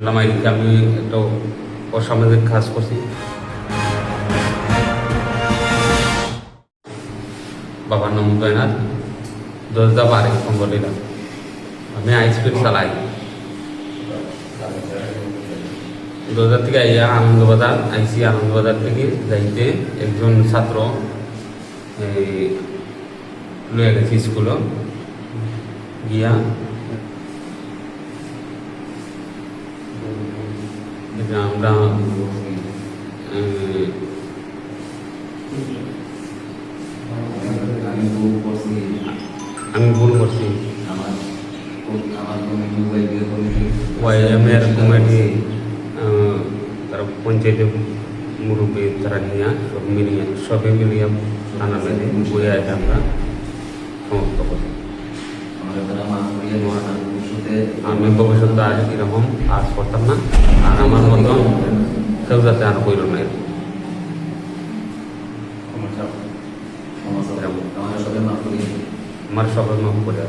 লামাইদিকে আমি একটা অসামাজিক কাজ করছি। বাবার নাম উদয়নাথ, 2012 সংগঠিত। আমি হাই স্পিড চালাই 2000 থেকে আইয়া আনন্দবাজার আইসি। আনন্দবাজার থেকে যাইতে একজন ছাত্র লয়ে গেছি স্কুলে গিয়া আমরা আমি ভুল করছি। ওয়াইএমের কমিটি তারা পঞ্চায়েতের মুরব্বী তারা নিয়ে সবে মিলিয়ে নানা মেলে বইয়ে আছে আমরা সমাপ্ত করি। আমি ভবিষ্যতে আজ এরকম কাজ করতাম না, আর আমার মতো কেউ যাতে আর কইল না। আমার সবাই মাফ করে